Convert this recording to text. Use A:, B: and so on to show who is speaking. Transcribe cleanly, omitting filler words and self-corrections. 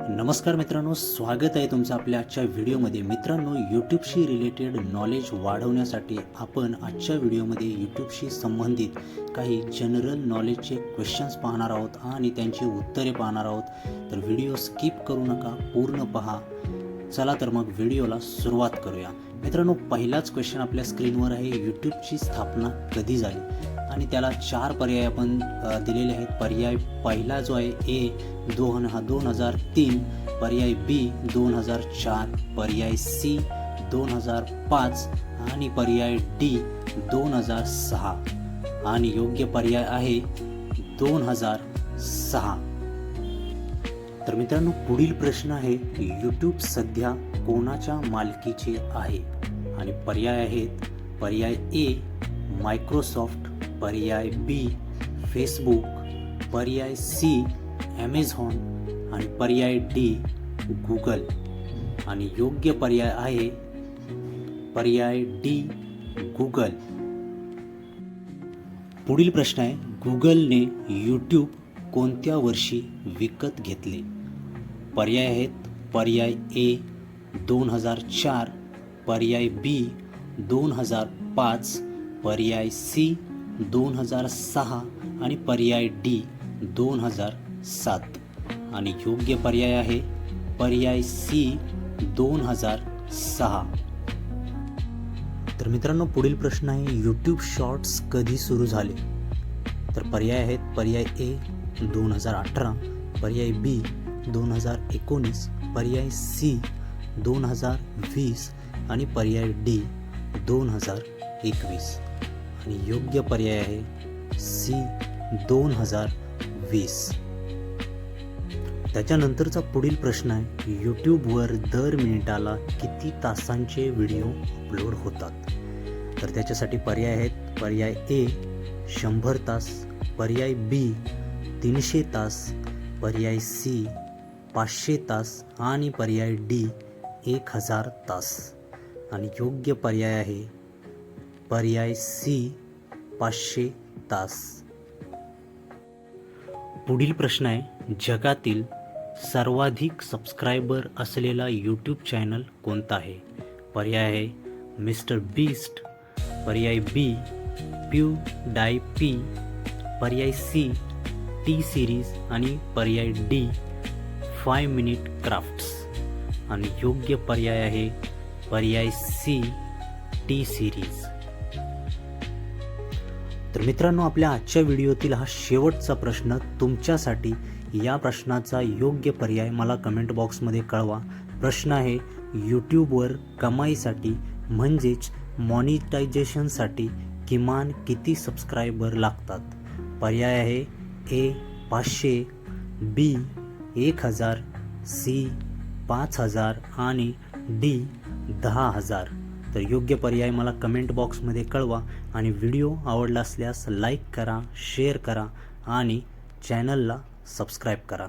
A: नमस्कार मित्रांनो, स्वागत आहे तुमचं आपल्या आजच्या व्हिडिओमध्ये. मित्रांनो, यूट्यूबशी रिलेटेड नॉलेज वाढवण्यासाठी आपण आजच्या व्हिडिओमध्ये यूट्यूबशी संबंधित काही जनरल नॉलेजचे क्वेश्चन्स पाहणार आहोत आणि त्यांची उत्तरे पाहणार आहोत. तर व्हिडिओ स्किप करू नका, पूर्ण पहा. चला तर मग व्हिडिओला सुरुवात करूया. मित्रांनो, पहिलाच क्वेश्चन आपल्या स्क्रीनवर आहे. यूट्यूबची स्थापना कधी झाली? आणि त्याला 4 पर्याय आपण दिलेले आहेत. पर्याय पहिला जो आहे ए 2003, पर्याय बी 2004, पर्याय सी 2005 आणि पर्याय डी 2006 आणि योग्य पर्याय आहे 2006. तर मित्रांनो, पुढील प्रश्न आहे, यूट्यूब सध्या कोणाच्या मालकीचे आहे? आणि पर्याय आहेत पर्याय ए मायक्रोसॉफ्ट, पर्याय बी फेसबुक, पर्याय सी ॲमेझॉन आणि पर्याय डी गुगल आणि योग्य पर्याय आहे पर्याय डी गुगल. पुढील प्रश्न आहे, गुगलने यूट्यूब कोणत्या वर्षी विकत घेतले? पर्याय आहेत पर्याय ए 2004, पर्याय बी 2005, पर्याय सी 2006 आणि पर्याय डी 2007 आणि योग्य पर्याय आहे पर्याय सी 2006. तर मित्रांनो, पुढील प्रश्न आहे, यूट्यूब शॉर्ट्स कधी सुरू झाले? तर पर्याय आहेत पर्याय ए 2018, पर्याय बी 2019, पर्याय सी 2020 आणि पर्याय डी 2021 आणि योग्य पर्याय आहे सी 2020. त्याच्यानंतरचा पुढील प्रश्न आहे, यूट्यूबवर दर मिनिटाला किती तासांचे व्हिडिओ अपलोड होतात? तर त्याच्यासाठी पर्याय आहेत पर्याय ए 100 तास, पर्याय बी 300 तास, पर्याय सी 500 तास आणि पर्याय डी 1000 तास आणि योग्य पर्याय आहे पर्याय सी 500 तास. पुढील प्रश्न आहे, जगातील सर्वाधिक सबस्क्रायबर असलेला यूट्यूब चॅनल कोणता आहे? पर्याय आहे मिस्टर बीस्ट, पर्याय बी PewDiePie, पर्याय सी टी सिरीज आणि पर्याय डी 5 मिनिट क्राफ्ट्स आणि योग्य पर्याय आहे पर्याय सी टी सिरीज. तर मित्रांनो, आपल्या आजच्या व्हिडिओतील हा शेवटचा प्रश्न तुमच्यासाठी. या प्रश्नाचा योग्य पर्याय मला कमेंट बॉक्समध्ये कळवा. प्रश्न आहे, यूट्यूबवर कमाईसाठी म्हणजेच मॉनिटायझेशनसाठी किमान किती सबस्क्रायबर लागतात? पर्याय आहे ए 500, बी 1000, सी 5000 आणि डी 10000. तर योग्य पर्याय मला कमेंट बॉक्समध्ये कळवा आणि व्हिडिओ आवडला असल्यास लाईक करा, शेअर करा आणि चॅनलला सबस्क्राईब करा.